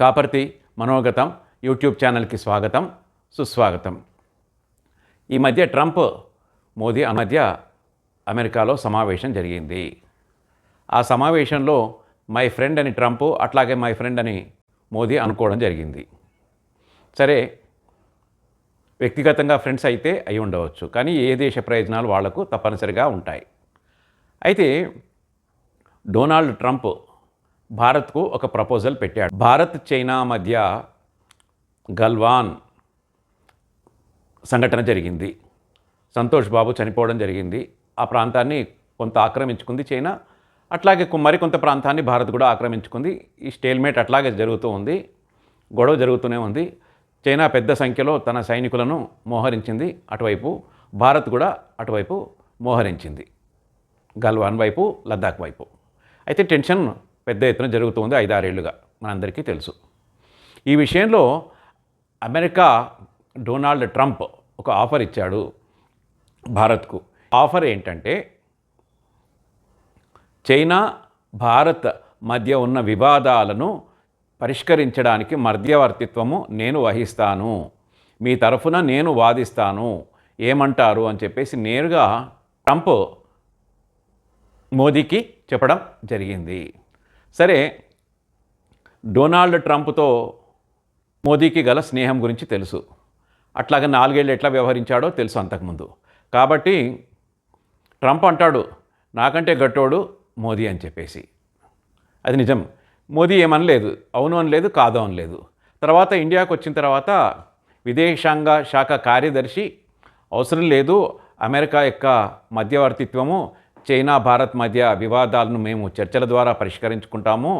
Kaparthi మనోగతం YouTube ఛానల్కి స్వాగతం సుస్వాగతం. ఈ మధ్య ట్రంప్ మోదీ మధ్య అమెరికాలో సమావేశం జరిగింది. ఆ సమావేశంలో మై ఫ్రెండ్ అని ట్రంప్, అట్లాగే మై ఫ్రెండ్ అని మోదీ అనుకోవడం జరిగింది. సరే, వ్యక్తిగతంగా ఫ్రెండ్స్ అయితే అయి ఉండవచ్చు, కానీ ఏ దేశ ప్రయోజనాలు వాళ్లకు తప్పనిసరిగా ఉంటాయి. అయితే డొనాల్డ్ ట్రంప్ భారత్కు ఒక ప్రపోజల్ పెట్టాడు. భారత్ చైనా మధ్య గల్వాన్ సంఘటన జరిగింది. సంతోష్ బాబు చనిపోవడం జరిగింది. ఆ ప్రాంతాన్ని కొంత ఆక్రమించుకుంది చైనా, అట్లాగే మరికొంత ప్రాంతాన్ని భారత్ కూడా ఆక్రమించుకుంది. ఈ స్టేల్మేట్ అట్లాగే జరుగుతూ ఉంది, గొడవ జరుగుతూనే ఉంది. చైనా పెద్ద సంఖ్యలో తన సైనికులను మోహరించింది అటువైపు, భారత్ కూడా అటువైపు మోహరించింది, గల్వాన్ వైపు, లద్దాఖ్ వైపు. అయితే టెన్షన్ పెద్ద ఎత్తున జరుగుతుంది 5-6 ఏళ్లుగా, మనందరికీ తెలుసు. ఈ విషయంలో అమెరికా డొనాల్డ్ ట్రంప్ ఒక ఆఫర్ ఇచ్చాడు భారత్కు. ఆఫర్ ఏంటంటే, చైనా భారత్ మధ్య ఉన్న వివాదాలను పరిష్కరించడానికి మధ్యవర్తిత్వము నేను వహిస్తాను, మీ తరఫున నేను వాదిస్తాను, ఏమంటారు అని చెప్పేసి నేరుగా ట్రంప్ మోదీకి చెప్పడం జరిగింది. సరే, డొనాల్డ్ ట్రంప్తో మోదీకి గల స్నేహం గురించి తెలుసు, అట్లాగే 4 ఏళ్ళు ఎట్లా వ్యవహరించాడో తెలుసు అంతకుముందు. కాబట్టి ట్రంప్ అంటాడు, నాకంటే గట్టోడు మోదీ అని చెప్పేసి. అది నిజం. మోదీ ఏమనలేదు, అవును అనలేదు, కాదు అనలేదు. తర్వాత ఇండియాకు వచ్చిన తర్వాత విదేశాంగ శాఖ కార్యదర్శి, అవసరం లేదు అమెరికా యొక్క మధ్యవర్తిత్వము, చైనా భారత్ మధ్య వివాదాలను మేము చర్చల ద్వారా పరిష్కరించుకుంటాము,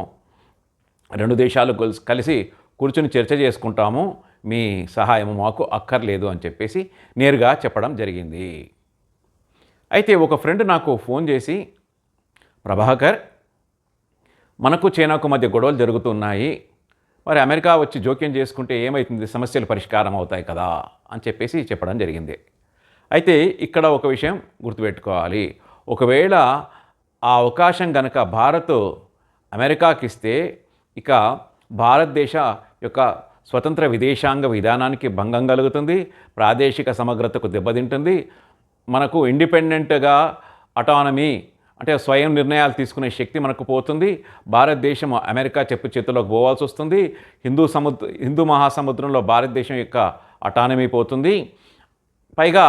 2 దేశాలు కలిసి కూర్చుని చర్చ చేసుకుంటాము, మీ సహాయం మాకు అక్కర్లేదు అని చెప్పేసి నేరుగా చెప్పడం జరిగింది. అయితే ఒక ఫ్రెండ్ నాకు ఫోన్ చేసి, ప్రభాకర్, మనకు చైనాకు మధ్య గొడవలు జరుగుతున్నాయి, మరి అమెరికా వచ్చి జోక్యం చేసుకుంటే ఏమవుతుంది, సమస్యలు పరిష్కారం అవుతాయి కదా అని చెప్పేసి చెప్పడం జరిగింది. అయితే ఇక్కడ ఒక విషయం గుర్తుపెట్టుకోవాలి. ఒకవేళ ఆ అవకాశం కనుక భారత్ అమెరికాకి ఇస్తే, ఇక భారతదేశ యొక్క స్వతంత్ర విదేశాంగ విధానానికి భంగం కలుగుతుంది, ప్రాదేశిక సమగ్రతకు దెబ్బతింటుంది, మనకు ఇండిపెండెంట్గా అటానమీ అంటే స్వయం నిర్ణయాలు తీసుకునే శక్తి మనకు పోతుంది, భారతదేశం అమెరికా చెప్పు చేతుల్లోకి పోవాల్సి వస్తుంది, హిందూ మహాసముద్రంలో భారతదేశం యొక్క అటానమీ పోతుంది. పైగా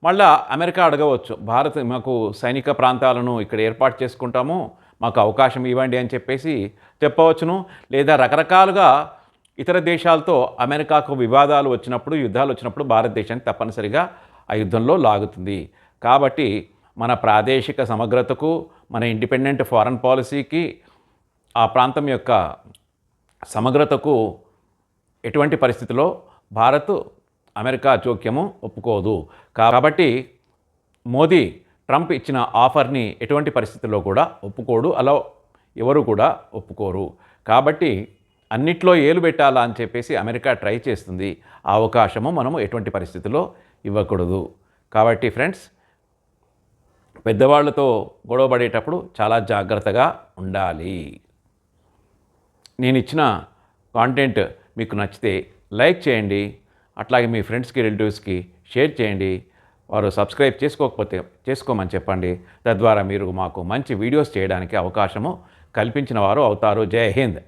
మళ్ళా అమెరికా అడగవచ్చు, భారత్ మాకు సైనిక ప్రాంతాలను ఇక్కడ ఏర్పాటు చేసుకుంటాము, మాకు అవకాశం ఇవ్వండి అని చెప్పేసి చెప్పవచ్చును. లేదా రకరకాలుగా ఇతర దేశాలతో అమెరికాకు వివాదాలు వచ్చినప్పుడు, యుద్ధాలు వచ్చినప్పుడు భారతదేశాన్ని తప్పనిసరిగా ఆ యుద్ధంలో లాగుతుంది. కాబట్టి మన ప్రాదేశిక సమగ్రతకు, మన ఇండిపెండెంట్ ఫారెన్ పాలసీకి, ఆ ప్రాంతం యొక్క సమగ్రతకు ఎటువంటి పరిస్థితిలో భారత్ అమెరికా జోక్యము ఒప్పుకోదు. కాబట్టి మోదీ ట్రంప్ ఇచ్చిన ఆఫర్ని ఎటువంటి పరిస్థితుల్లో కూడా ఒప్పుకోడు, అలా ఎవరు కూడా ఒప్పుకోరు. కాబట్టి అన్నిట్లో ఏలు పెట్టాలా అని చెప్పేసి అమెరికా ట్రై చేస్తుంది. ఆ అవకాశము మనము ఎటువంటి పరిస్థితుల్లో ఇవ్వకూడదు. కాబట్టి ఫ్రెండ్స్, పెద్దవాళ్లతో గొడవ పడేటప్పుడు చాలా జాగ్రత్తగా ఉండాలి. నేను ఇచ్చిన కాంటెంట్ మీకు నచ్చితే లైక్ చేయండి, అట్లాగే మీ ఫ్రెండ్స్కి, రిలేటివ్స్కి షేర్ చేయండి. వారు సబ్స్క్రైబ్ చేసుకోకపోతే చేసుకోమని చెప్పండి. తద్వారా మీరు మాకు మంచి వీడియోస్ చేయడానికి అవకాశము కల్పించిన వారు అవుతారు. జై హింద్.